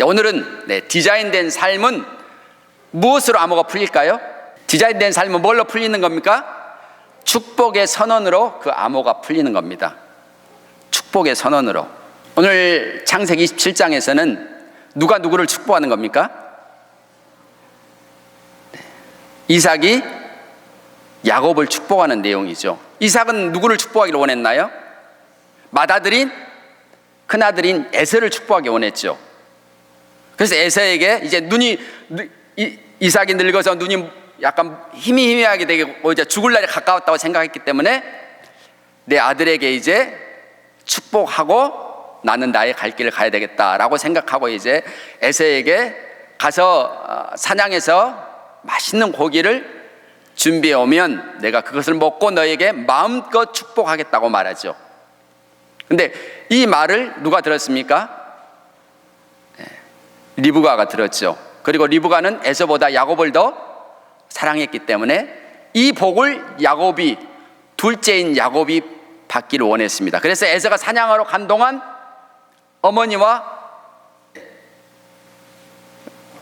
오늘은 디자인된 삶은 무엇으로 암호가 풀릴까요? 디자인된 삶은 뭘로 풀리는 겁니까? 축복의 선언으로 그 암호가 풀리는 겁니다. 축복의 선언으로. 오늘 창세기 27장에서는 누가 누구를 축복하는 겁니까? 이삭이 야곱을 축복하는 내용이죠. 이삭은 누구를 축복하기를 원했나요? 맏아들인 큰아들인 에서를 축복하기 원했죠. 그래서 에서에게 이제 이삭이 늙어서 눈이 약간 희미하게 되고 이제 죽을 날이 가까웠다고 생각했기 때문에 내 아들에게 이제 축복하고 나는 나의 갈 길을 가야 되겠다라고 생각하고 이제 에서에게 가서 사냥해서 맛있는 고기를 준비해 오면 내가 그것을 먹고 너에게 마음껏 축복하겠다고 말하죠. 근데 이 말을 누가 들었습니까? 리브가가 들었죠. 그리고 리브가는 에서보다 야곱을 더 사랑했기 때문에 이 복을 야곱이, 둘째인 야곱이 받기를 원했습니다. 그래서 에서가 사냥하러 간 동안 어머니와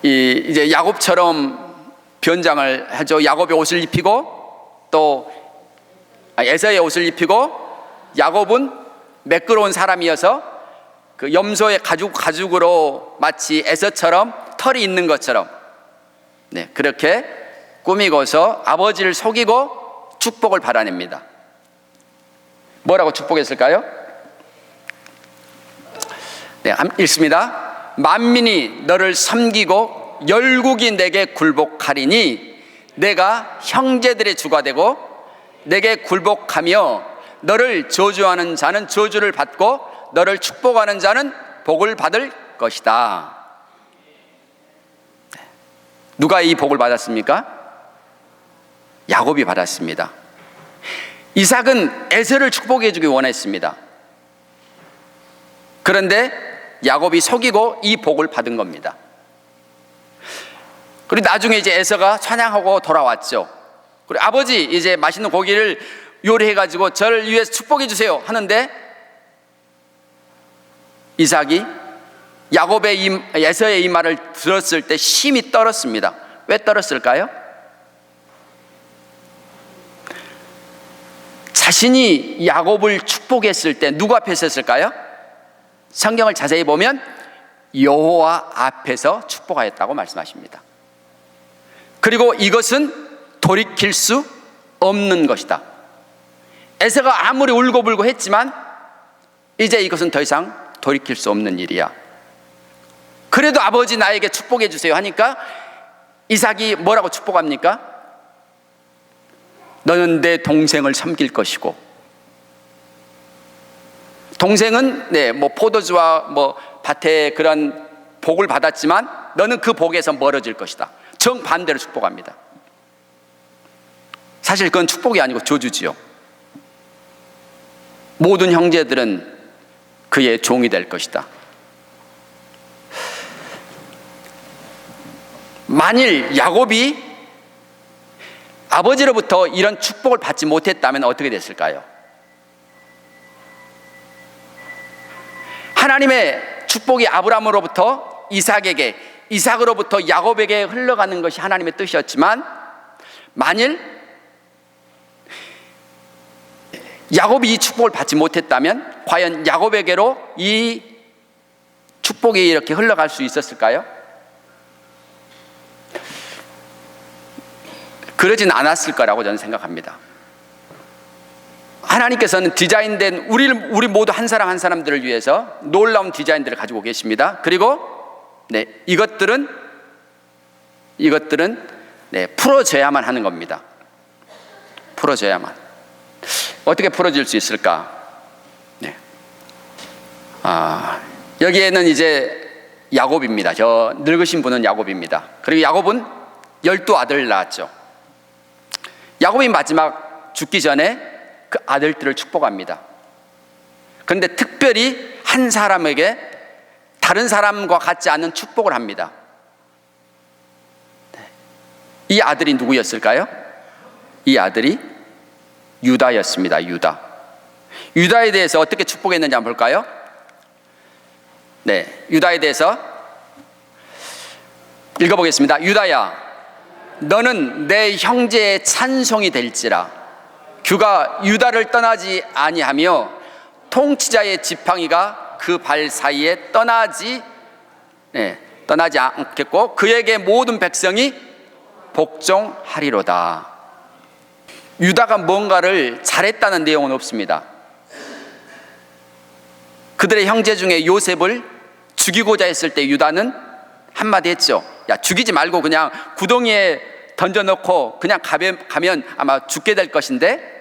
이제 야곱처럼 변장을 하죠. 야곱의 옷을 입히고 또 에서의 옷을 입히고, 야곱은 매끄러운 사람이어서 그 염소의 가죽으로 마치 에서처럼 털이 있는 것처럼 그렇게 꾸미고서 아버지를 속이고 축복을 받아냅니다. 뭐라고 축복했을까요? 읽습니다. 만민이 너를 섬기고 열국이 내게 굴복하리니 내가 형제들의 주가 되고 내게 굴복하며 너를 저주하는 자는 저주를 받고 너를 축복하는 자는 복을 받을 것이다. 누가 이 복을 받았습니까? 야곱이 받았습니다. 이삭은 에서를 축복해 주기 원했습니다. 그런데 야곱이 속이고 이 복을 받은 겁니다. 그리고 나중에 이제 에서가 사냥하고 돌아왔죠. 그리고 아버지 이제 맛있는 고기를 요리해가지고 저를 위해서 축복해 주세요 하는데 이삭이 에서의 이 말을 들었을 때 심히 떨었습니다. 왜 떨었을까요? 자신이 야곱을 축복했을 때 누구 앞에 있었을까요? 성경을 자세히 보면 여호와 앞에서 축복하였다고 말씀하십니다. 그리고 이것은 돌이킬 수 없는 것이다. 에서가 아무리 울고불고 했지만 이제 이것은 더 이상 돌이킬 수 없는 일이야. 그래도 아버지 나에게 축복해 주세요 하니까 이삭이 뭐라고 축복합니까? 너는 내 동생을 섬길 것이고, 동생은 포도주와 밭에 그런 복을 받았지만 너는 그 복에서 멀어질 것이다. 정반대로 축복합니다. 사실 그건 축복이 아니고 저주지요. 모든 형제들은 그의 종이 될 것이다. 만일 야곱이 아버지로부터 이런 축복을 받지 못했다면 어떻게 됐을까요? 하나님의 축복이 아브라함으로부터 이삭에게, 이삭으로부터 야곱에게 흘러가는 것이 하나님의 뜻이었지만 만일 야곱이 이 축복을 받지 못했다면 과연 야곱에게로 이 축복이 이렇게 흘러갈 수 있었을까요? 그러진 않았을 거라고 저는 생각합니다. 하나님께서는 디자인된 우리 모두 한 사람 한 사람들을 위해서 놀라운 디자인들을 가지고 계십니다. 그리고 이것들은 풀어져야만 하는 겁니다. 풀어져야만. 어떻게 풀어질 수 있을까? 여기에는 이제 야곱입니다. 저 늙으신 분은 야곱입니다. 그리고 야곱은 12아들을 낳았죠. 야곱이 마지막 죽기 전에 그 아들들을 축복합니다. 그런데 특별히 한 사람에게 다른 사람과 같지 않은 축복을 합니다. 이 아들이 누구였을까요? 이 아들이 유다였습니다. 유다에 대해서 어떻게 축복했는지 한번 볼까요? 유다에 대해서 읽어보겠습니다. 유다야, 너는 내 형제의 찬송이 될지라. 규가 유다를 떠나지 아니하며 통치자의 지팡이가 그 발 사이에 떠나지 않겠고 그에게 모든 백성이 복종하리로다. 유다가 뭔가를 잘했다는 내용은 없습니다. 그들의 형제 중에 요셉을 죽이고자 했을 때 유다는 한마디 했죠. 야, 죽이지 말고 그냥 구덩이에 던져놓고 그냥 가면 아마 죽게 될 것인데,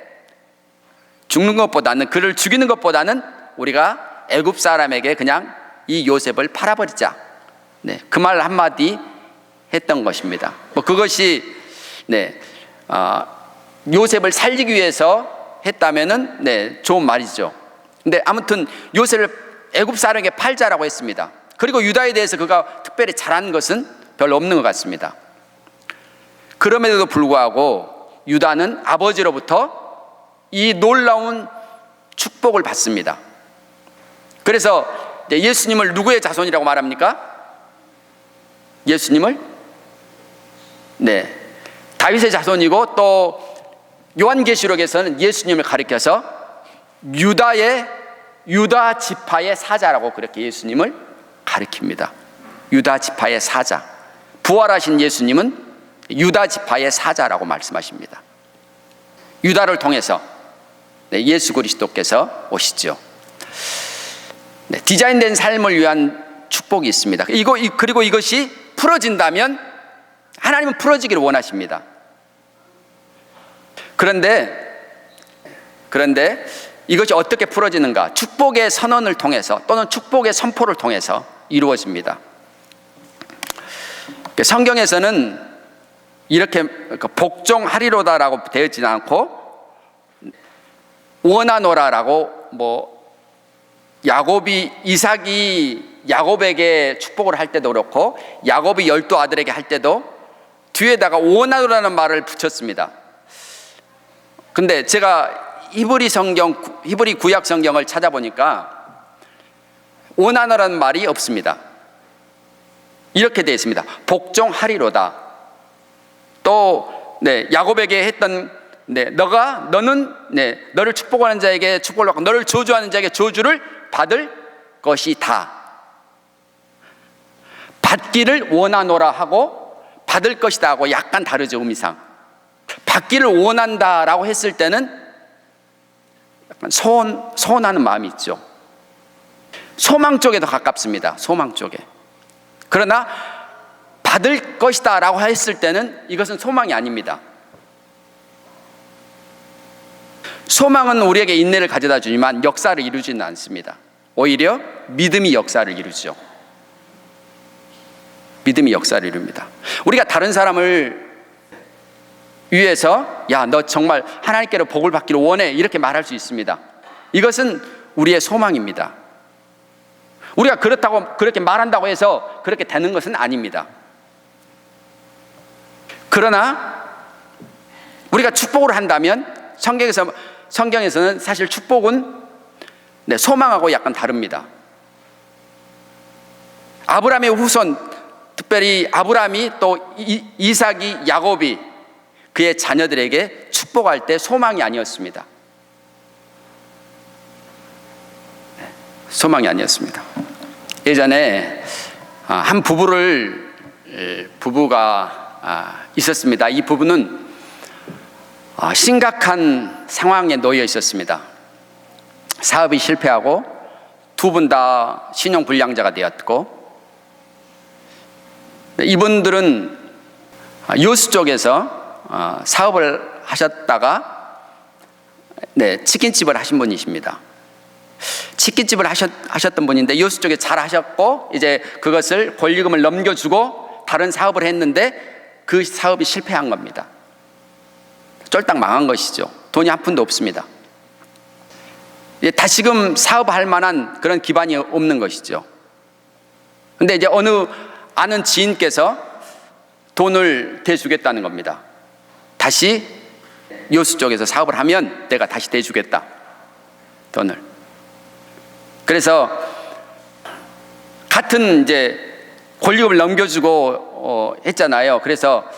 죽는 것보다는, 그를 죽이는 것보다는 우리가 애굽 사람에게 그냥 이 요셉을 팔아버리자. 그 말 한마디 했던 것입니다. 그것이 요셉을 살리기 위해서 했다면은 좋은 말이죠. 근데 아무튼 요셉을 애굽 사람에게 팔자라고 했습니다. 그리고 유다에 대해서 그가 특별히 잘한 것은 별로 없는 것 같습니다. 그럼에도 불구하고 유다는 아버지로부터 이 놀라운 축복을 받습니다. 그래서 예수님을 누구의 자손이라고 말합니까? 예수님을 다윗의 자손이고, 또 요한계시록에서는 예수님을 가리켜서 유다 지파의 사자라고 그렇게 예수님을 가리킵니다. 유다 지파의 사자. 부활하신 예수님은 유다 지파의 사자라고 말씀하십니다. 유다를 통해서 예수 그리스도께서 오시죠. 디자인된 삶을 위한 축복이 있습니다. 그리고 이것이 풀어진다면 하나님은 풀어지기를 원하십니다. 그런데 이것이 어떻게 풀어지는가? 축복의 선언을 통해서 또는 축복의 선포를 통해서 이루어집니다. 성경에서는 이렇게 복종하리로다라고 되어 있지 않고 원하노라라고, 이삭이 야곱에게 축복을 할 때도 그렇고 야곱이 12아들에게 할 때도 뒤에다가 원하노라는 말을 붙였습니다. 근데 제가 히브리 구약 성경을 찾아보니까 원하노라는 말이 없습니다. 이렇게 되어 있습니다. 복종하리로다. 또 야곱에게 했던 너는 너를 축복하는 자에게 축복을 받고 너를 저주하는 자에게 저주를 받을 것이다. 받기를 원하노라 하고 받을 것이다 하고 약간 다르죠, 의미상. 받기를 원한다라고 했을 때는 약간 소원하는 마음이 있죠. 소망 쪽에 더 가깝습니다. 소망 쪽에. 그러나 받을 것이다 라고 했을 때는 이것은 소망이 아닙니다. 소망은 우리에게 인내를 가져다 주지만 역사를 이루지는 않습니다. 오히려 믿음이 역사를 이루죠. 믿음이 역사를 이룹니다. 우리가 다른 사람을 위해서 야, 너 정말 하나님께로 복을 받기를 원해, 이렇게 말할 수 있습니다. 이것은 우리의 소망입니다. 우리가 그렇게 말한다고 해서 그렇게 되는 것은 아닙니다. 그러나 우리가 축복을 한다면 성경에서는 사실 축복은 소망하고 약간 다릅니다. 아브라함의 후손, 특별히 아브라함이 또 이삭이, 야곱이 그의 자녀들에게 축복할 때 소망이 아니었습니다. 소망이 아니었습니다. 예전에 한 부부가 있었습니다. 이 부부는 심각한 상황에 놓여 있었습니다. 사업이 실패하고 두 분 다 신용불량자가 되었고, 이분들은 여수 쪽에서 사업을 하셨다가 치킨집을 하신 분이십니다. 치킨집을 하셨던 분인데 여수 쪽에 잘 하셨고 이제 그것을 권리금을 넘겨주고 다른 사업을 했는데 그 사업이 실패한 겁니다. 쫄딱 망한 것이죠. 돈이 한 푼도 없습니다. 다시금 사업할 만한 그런 기반이 없는 것이죠. 근데 이제 어느 아는 지인께서 돈을 대주겠다는 겁니다. 다시 여수 쪽에서 사업을 하면 내가 다시 대주겠다, 돈을. 그래서 같은 이제 권리금을 넘겨주고 했잖아요. 그래서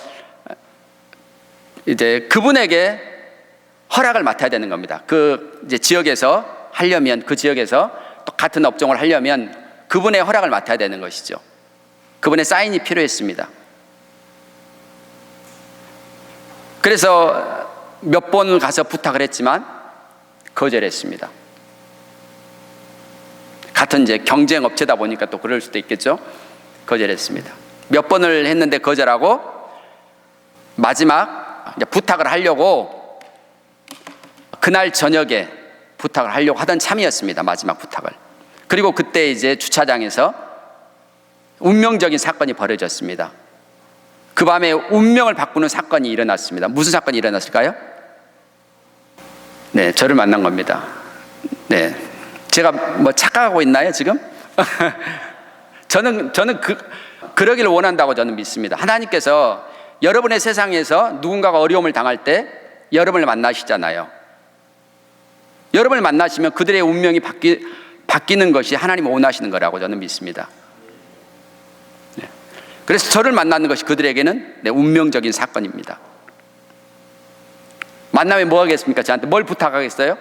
이제 그분에게 허락을 맡아야 되는 겁니다. 그 이제 지역에서 하려면, 그 지역에서 또 같은 업종을 하려면 그분의 허락을 맡아야 되는 것이죠. 그분의 사인이 필요했습니다. 그래서 몇 번을 가서 부탁을 했지만 거절했습니다. 같은 이제 경쟁 업체다 보니까 또 그럴 수도 있겠죠. 거절했습니다. 몇 번을 했는데 거절하고 마지막 이제 부탁을 하려고 그날 저녁에 부탁을 하려고 하던 참이었습니다. 마지막 부탁을. 그리고 그때 이제 주차장에서 운명적인 사건이 벌어졌습니다. 그 밤에 운명을 바꾸는 사건이 일어났습니다. 무슨 사건이 일어났을까요? 네, 저를 만난 겁니다. 네, 제가 뭐 착각하고 있나요 지금? 저는 그러기를 원한다고 저는 믿습니다. 하나님께서 여러분의 세상에서 누군가가 어려움을 당할 때 여러분을 만나시잖아요. 여러분을 만나시면 그들의 운명이 바뀌는 것이 하나님이 원하시는 거라고 저는 믿습니다. 네. 그래서 저를 만나는 것이 그들에게는 운명적인 사건입니다. 만나면 뭐 하겠습니까? 저한테 뭘 부탁하겠어요?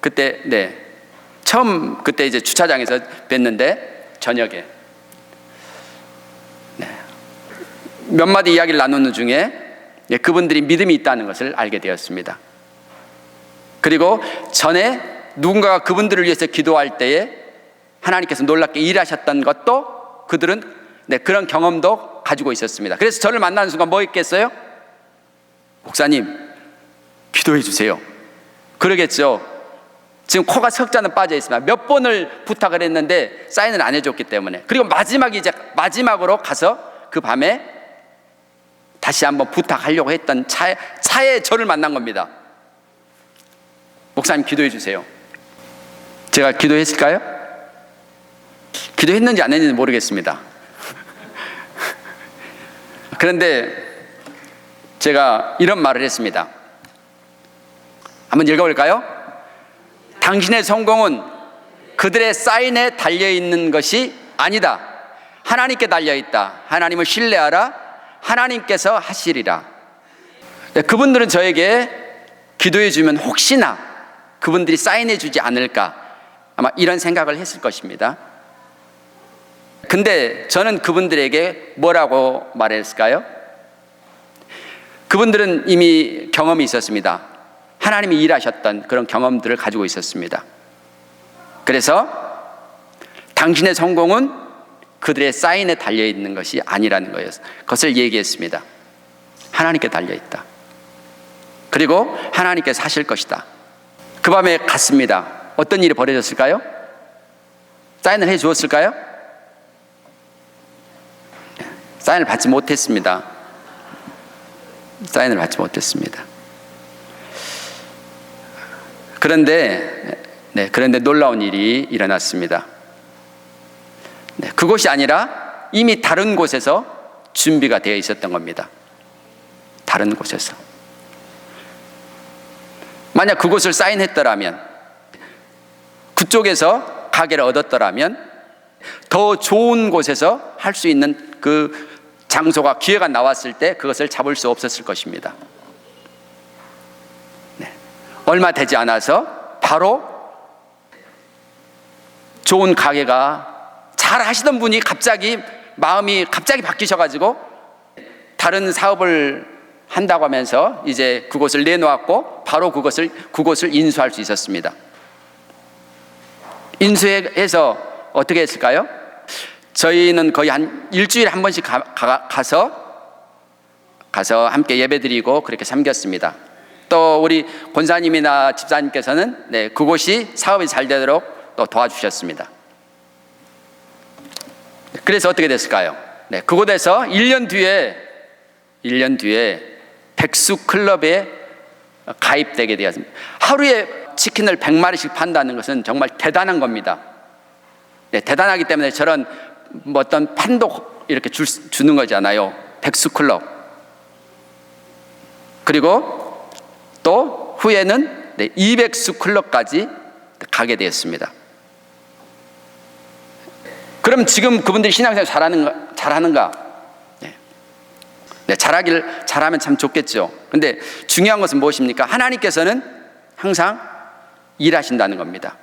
그때 처음 그때 이제 주차장에서 뵀는데 저녁에 몇 마디 이야기를 나누는 중에 그분들이 믿음이 있다는 것을 알게 되었습니다. 그리고 전에 누군가가 그분들을 위해서 기도할 때에 하나님께서 놀랍게 일하셨던 것도 그들은 그런 경험도 가지고 있었습니다. 그래서 저를 만나는 순간 뭐 했겠어요? 목사님 기도해 주세요. 그러겠죠. 지금 코가 석자는 빠져 있습니다. 몇 번을 부탁을 했는데 사인을 안 해줬기 때문에. 그리고 마지막으로 가서 그 밤에 다시 한번 부탁하려고 했던 차에 저를 만난 겁니다. 목사님 기도해 주세요. 제가 기도했을까요? 기도했는지 안 했는지 모르겠습니다. 그런데 제가 이런 말을 했습니다. 한번 읽어볼까요? 당신의 성공은 그들의 사인에 달려있는 것이 아니다. 하나님께 달려있다. 하나님을 신뢰하라. 하나님께서 하시리라. 그분들은 저에게 기도해 주면 혹시나 그분들이 사인해 주지 않을까, 아마 이런 생각을 했을 것입니다. 근데 저는 그분들에게 뭐라고 말했을까요? 그분들은 이미 경험이 있었습니다. 하나님이 일하셨던 그런 경험들을 가지고 있었습니다. 그래서 당신의 성공은 그들의 사인에 달려있는 것이 아니라는 거예요. 그것을 얘기했습니다. 하나님께 달려있다. 그리고 하나님께서 하실 것이다. 그 밤에 갔습니다. 어떤 일이 벌어졌을까요? 사인을 해 주었을까요? 사인을 받지 못했습니다. 사인을 받지 못했습니다. 그런데 놀라운 일이 일어났습니다. 그곳이 아니라 이미 다른 곳에서 준비가 되어 있었던 겁니다. 다른 곳에서. 만약 그곳을 사인했더라면, 그쪽에서 가게를 얻었더라면 더 좋은 곳에서 할 수 있는 그 장소가, 기회가 나왔을 때 그것을 잡을 수 없었을 것입니다. 얼마 되지 않아서 바로 좋은 가게가 잘 하시던 분이 마음이 갑자기 바뀌셔가지고 다른 사업을 한다고 하면서 이제 그곳을 내놓았고 바로 그곳을 인수할 수 있었습니다. 인수해서 어떻게 했을까요? 저희는 거의 한 일주일에 한 번씩 가서 함께 예배드리고 그렇게 섬겼습니다. 또 우리 권사님이나 집사님께서는 그곳이 사업이 잘 되도록 또 도와주셨습니다. 그래서 어떻게 됐을까요? 그곳에서 1년 뒤에 백수클럽에 가입되게 되었습니다. 하루에 치킨을 100마리씩 판다는 것은 정말 대단한 겁니다. 대단하기 때문에 저런 어떤 판도 이렇게 주는 거잖아요. 백수클럽. 그리고 또 후에는 200수 클럽까지 가게 되었습니다. 그럼 지금 그분들이 신앙생활 잘하는가? 네, 잘하면 참 좋겠죠. 근데 중요한 것은 무엇입니까? 하나님께서는 항상 일하신다는 겁니다.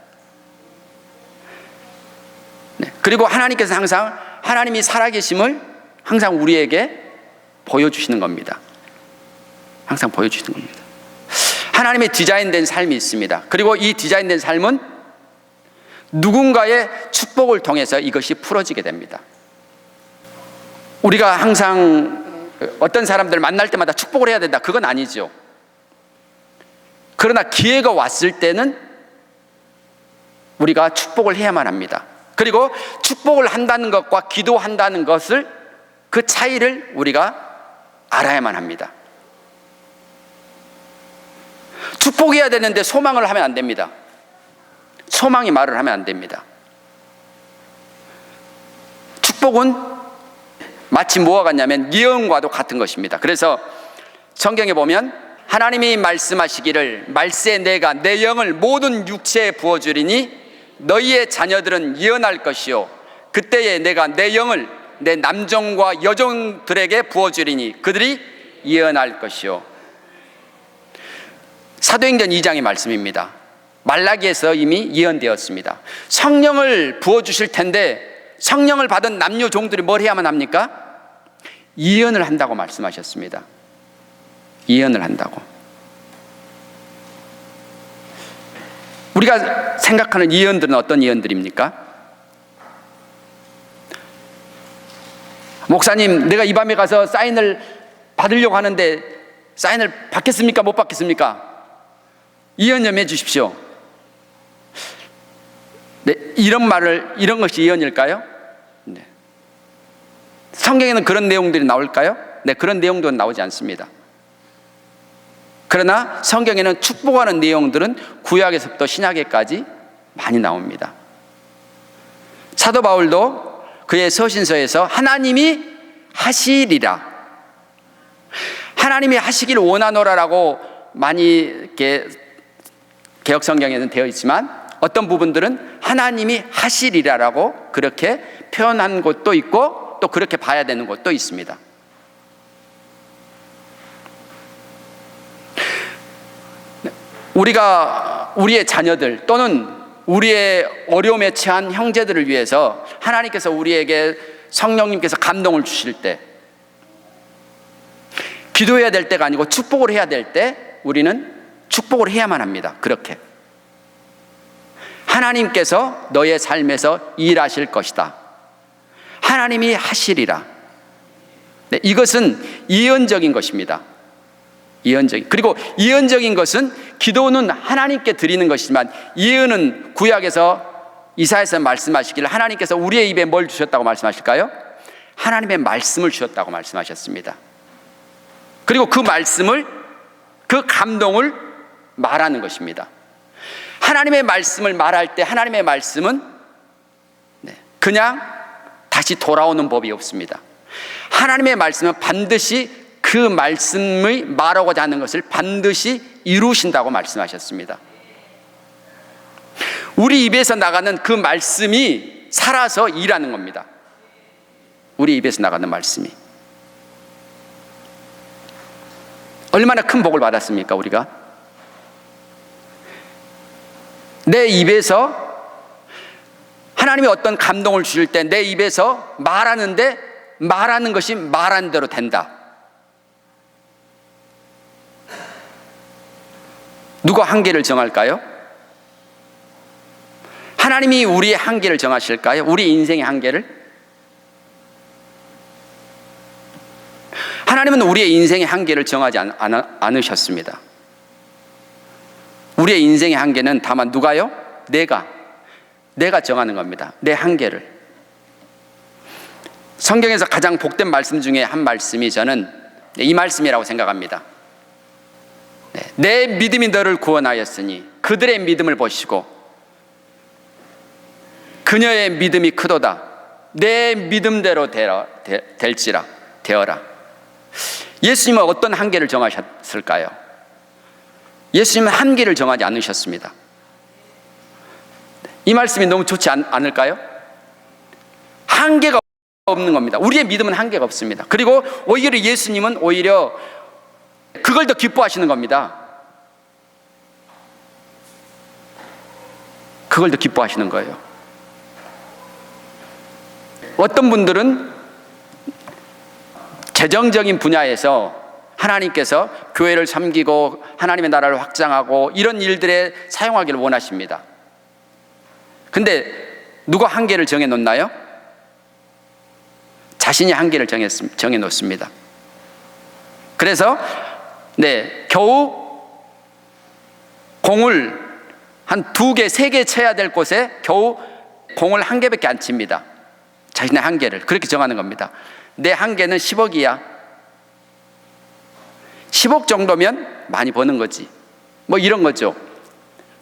네, 그리고 하나님께서 항상 하나님이 살아계심을 항상 우리에게 보여주시는 겁니다. 항상 보여주시는 겁니다. 하나님의 디자인된 삶이 있습니다. 그리고 이 디자인된 삶은 누군가의 축복을 통해서 이것이 풀어지게 됩니다. 우리가 항상 어떤 사람들을 만날 때마다 축복을 해야 된다, 그건 아니죠. 그러나 기회가 왔을 때는 우리가 축복을 해야만 합니다. 그리고 축복을 한다는 것과 기도한다는 것을, 그 차이를 우리가 알아야만 합니다. 축복해야 되는데 소망을 하면 안 됩니다. 소망이 말을 하면 안 됩니다. 축복은 마치 뭐와 같냐면 예언과도 같은 것입니다. 그래서 성경에 보면 하나님이 말씀하시기를 말세 내가 내 영을 모든 육체에 부어주리니 너희의 자녀들은 예언할 것이요 그때에 내가 내 영을 내 남종과 여종들에게 부어주리니 그들이 예언할 것이요. 사도행전 2장의 말씀입니다. 말라기에서 이미 예언되었습니다. 성령을 부어주실 텐데 성령을 받은 남녀 종들이 뭘 해야만 합니까? 예언을 한다고 말씀하셨습니다. 예언을 한다고. 우리가 생각하는 예언들은 어떤 예언들입니까? 목사님, 내가 이 밤에 가서 사인을 받으려고 하는데 사인을 받겠습니까? 못 받겠습니까? 예언 좀 해주십시오. 네, 이런 것이 예언일까요? 네. 성경에는 그런 내용들이 나올까요? 네, 그런 내용들은 나오지 않습니다. 그러나 성경에는 축복하는 내용들은 구약에서부터 신약에까지 많이 나옵니다. 사도 바울도 그의 서신서에서 하나님이 하시리라, 하나님이 하시길 원하노라라고 많이 이렇게 개역 성경에는 되어 있지만 어떤 부분들은 하나님이 하시리라라고 그렇게 표현한 곳도 있고 또 그렇게 봐야 되는 곳도 있습니다. 우리가 우리의 자녀들 또는 우리의 어려움에 처한 형제들을 위해서 하나님께서 우리에게 성령님께서 감동을 주실 때, 기도해야 될 때가 아니고 축복을 해야 될 때 우리는 축복을 해야만 합니다. 그렇게 하나님께서 너의 삶에서 일하실 것이다, 하나님이 하시리라. 네, 이것은 예언적인 것입니다. 예언적인. 그리고 예언적인 것은, 기도는 하나님께 드리는 것이지만 예언은 구약에서 이사야서 말씀하시기를 하나님께서 우리의 입에 뭘 주셨다고 말씀하실까요? 하나님의 말씀을 주셨다고 말씀하셨습니다. 그리고 그 말씀을, 그 감동을 말하는 것입니다. 하나님의 말씀을 말할 때 하나님의 말씀은 그냥 다시 돌아오는 법이 없습니다. 하나님의 말씀은 반드시 그 말씀의 말하고자 하는 것을 반드시 이루신다고 말씀하셨습니다. 우리 입에서 나가는 그 말씀이 살아서 일하는 겁니다. 우리 입에서 나가는 말씀이 얼마나 큰 복을 받았습니까? 우리가 내 입에서 하나님이 어떤 감동을 주실 때 내 입에서 말하는데 말하는 것이 말한 대로 된다. 누가 한계를 정할까요? 하나님이 우리의 한계를 정하실까요? 우리 인생의 한계를? 하나님은 우리의 인생의 한계를 정하지 않으셨습니다. 우리의 인생의 한계는 다만 누가요? 내가 정하는 겁니다. 내 한계를. 성경에서 가장 복된 말씀 중에 한 말씀이 저는 이 말씀이라고 생각합니다. 내 믿음이 너를 구원하였으니 그들의 믿음을 보시고 그녀의 믿음이 크도다. 내 믿음대로 되어라. 예수님은 어떤 한계를 정하셨을까요? 예수님은 한계를 정하지 않으셨습니다. 이 말씀이 너무 좋지 않을까요? 한계가 없는 겁니다. 우리의 믿음은 한계가 없습니다. 그리고 오히려 예수님은 오히려 그걸 더 기뻐하시는 겁니다. 그걸 더 기뻐하시는 거예요. 어떤 분들은 재정적인 분야에서 하나님께서 교회를 섬기고 하나님의 나라를 확장하고 이런 일들에 사용하기를 원하십니다. 근데 누가 한계를 정해놓나요? 자신이 한계를 정해놓습니다. 그래서 겨우 공을 한 2개, 3개 쳐야 될 곳에 겨우 공을 1개밖에 안 칩니다. 자신의 한계를 그렇게 정하는 겁니다. 내 한계는 10억이야. 10억 정도면 많이 버는 거지. 뭐 이런 거죠.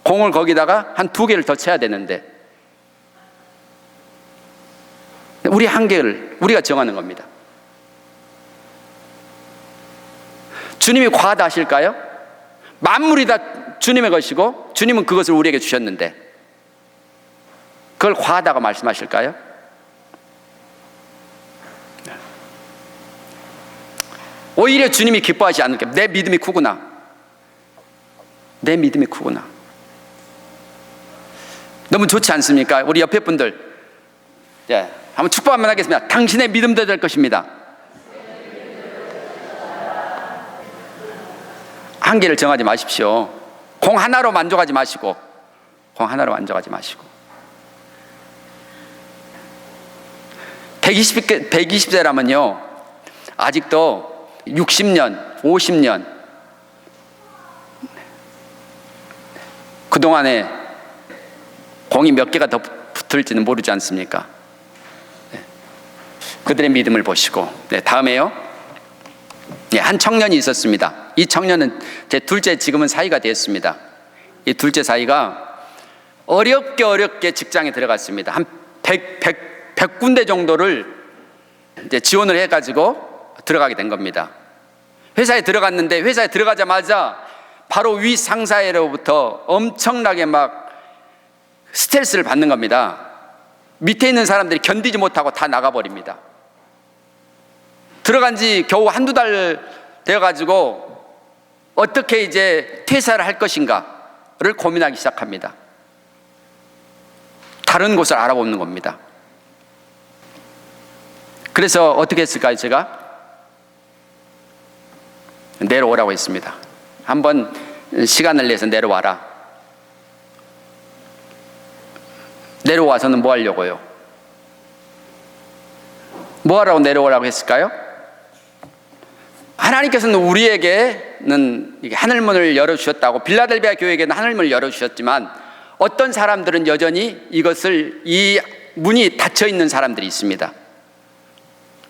공을 거기다가 한 2개를 더 쳐야 되는데 우리 한계를 우리가 정하는 겁니다. 주님이 과하다 하실까요? 만물이 다 주님의 것이고 주님은 그것을 우리에게 주셨는데 그걸 과하다고 말씀하실까요? 오히려 주님이 기뻐하지 않을게. 내 믿음이 크구나. 내 믿음이 크구나. 너무 좋지 않습니까? 우리 옆에 분들 한번 축복 한번 하겠습니다. 당신의 믿음도 될 것입니다. 한계를 정하지 마십시오. 공 하나로 만족하지 마시고 120세라면요 아직도 60년, 50년 그동안에 공이 몇 개가 더 붙을지는 모르지 않습니까? 그들의 믿음을 보시고 다음에요. 한 청년이 있었습니다. 이 청년은 제 둘째 지금은 사위가 되었습니다. 이 둘째 사위가 어렵게 직장에 들어갔습니다. 한 100군데 정도를 이제 지원을 해가지고 들어가게 된 겁니다. 회사에 들어갔는데 회사에 들어가자마자 바로 위 상사로부터 엄청나게 막 스트레스를 받는 겁니다. 밑에 있는 사람들이 견디지 못하고 다 나가버립니다. 들어간 지 겨우 1-2달 되어가지고 어떻게 이제 퇴사를 할 것인가를 고민하기 시작합니다. 다른 곳을 알아보는 겁니다. 그래서 어떻게 했을까요? 제가 내려오라고 했습니다. 한번 시간을 내서 내려와라. 내려와서는 뭐 하려고요? 뭐 하라고 내려오라고 했을까요? 하나님께서는 우리에게는 하늘문을 열어주셨다고, 빌라델비아 교회에게는 하늘문을 열어주셨지만 어떤 사람들은 여전히 이 문이 닫혀있는 사람들이 있습니다.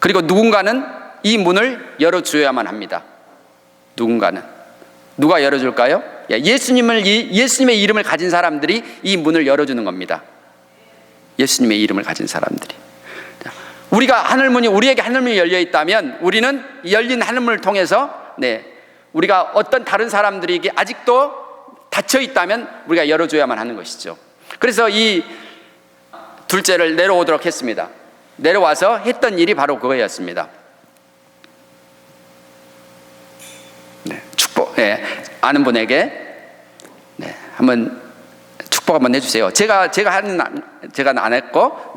그리고 누군가는 이 문을 열어줘야만 합니다. 누군가는. 누가 열어줄까요? 예수님의 이름을 가진 사람들이 이 문을 열어주는 겁니다. 예수님의 이름을 가진 사람들이. 우리에게 하늘문이 열려 있다면 우리는 열린 하늘문을 통해서 우리가 어떤 다른 사람들에게 아직도 닫혀 있다면 우리가 열어줘야만 하는 것이죠. 그래서 이 둘째를 내려오도록 했습니다. 내려와서 했던 일이 바로 그거였습니다. 축복, 아는 분에게 한번 축복 한번 해주세요. 제가 안 했고,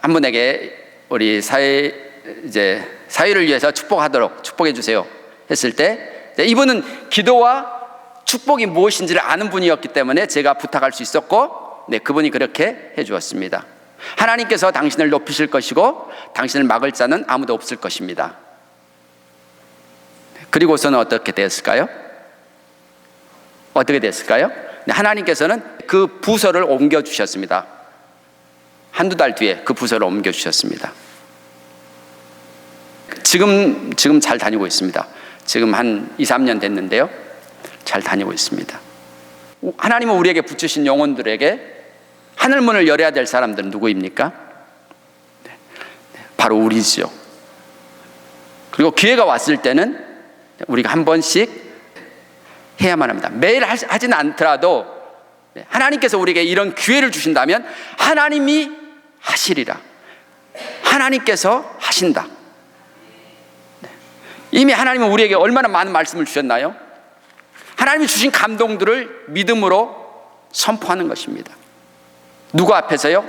한 분에게 우리 사회를 위해서 축복해 주세요 했을 때, 이분은 기도와 축복이 무엇인지를 아는 분이었기 때문에 제가 부탁할 수 있었고, 그분이 그렇게 해 주었습니다. 하나님께서 당신을 높이실 것이고 당신을 막을 자는 아무도 없을 것입니다. 그리고서는 어떻게 되었을까요? 하나님께서는 그 부서를 옮겨주셨습니다. 1-2달 뒤에 그 부서를 옮겨주셨습니다. 지금 잘 다니고 있습니다. 지금 한 2-3년 됐는데요, 잘 다니고 있습니다. 하나님은 우리에게 붙이신 영혼들에게 하늘문을 열어야 될 사람들은 누구입니까? 바로 우리지요. 그리고 기회가 왔을 때는 우리가 한 번씩 해야만 합니다. 매일 하지는 않더라도 하나님께서 우리에게 이런 기회를 주신다면 하나님이 하시리라. 하나님께서 하신다. 이미 하나님은 우리에게 얼마나 많은 말씀을 주셨나요? 하나님이 주신 감동들을 믿음으로 선포하는 것입니다. 누구 앞에서요?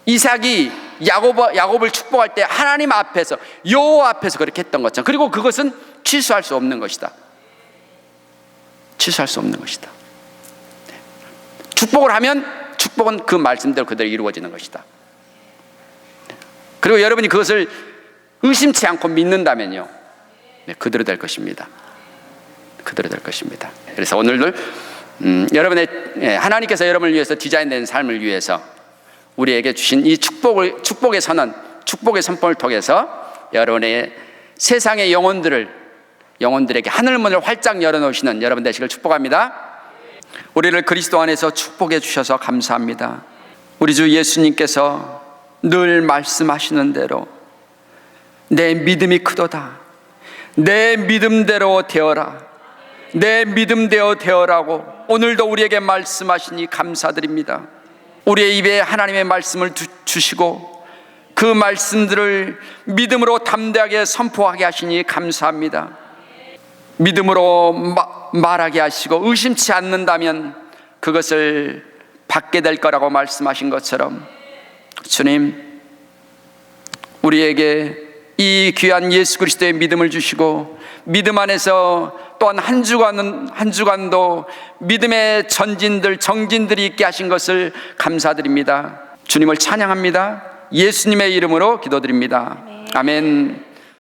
이삭이 야곱을 축복할 때 하나님 앞에서, 여호와 앞에서 그렇게 했던 것처럼. 그리고 그것은 취소할 수 없는 것이다. 취소할 수 없는 것이다. 축복을 하면 축복은 그 말씀대로 그대로 이루어지는 것이다. 그리고 여러분이 그것을 의심치 않고 믿는다면요, 그대로 될 것입니다. 그대로 될 것입니다. 그래서 오늘도 여러분의, 하나님께서 여러분을 위해서 디자인된 삶을 위해서 우리에게 주신 이 축복의 선언, 축복의 선포를 통해서 여러분의 세상의 영혼들에게 하늘문을 활짝 열어놓으시는 여러분 되시길 축복합니다. 우리를 그리스도 안에서 축복해 주셔서 감사합니다. 우리 주 예수님께서 늘 말씀하시는 대로 내 믿음이 크도다, 내 믿음대로 되어라, 내 믿음대로 되어라고 오늘도 우리에게 말씀하시니 감사드립니다. 우리의 입에 하나님의 말씀을 주시고 그 말씀들을 믿음으로 담대하게 선포하게 하시니 감사합니다. 믿음으로 말하게 하시고 의심치 않는다면 그것을 받게 될 거라고 말씀하신 것처럼, 주님, 우리에게 이 귀한 예수 그리스도의 믿음을 주시고 믿음 안에서 또한 한 주간도 믿음의 정진들이 있게 하신 것을 감사드립니다. 주님을 찬양합니다. 예수님의 이름으로 기도드립니다. 아멘.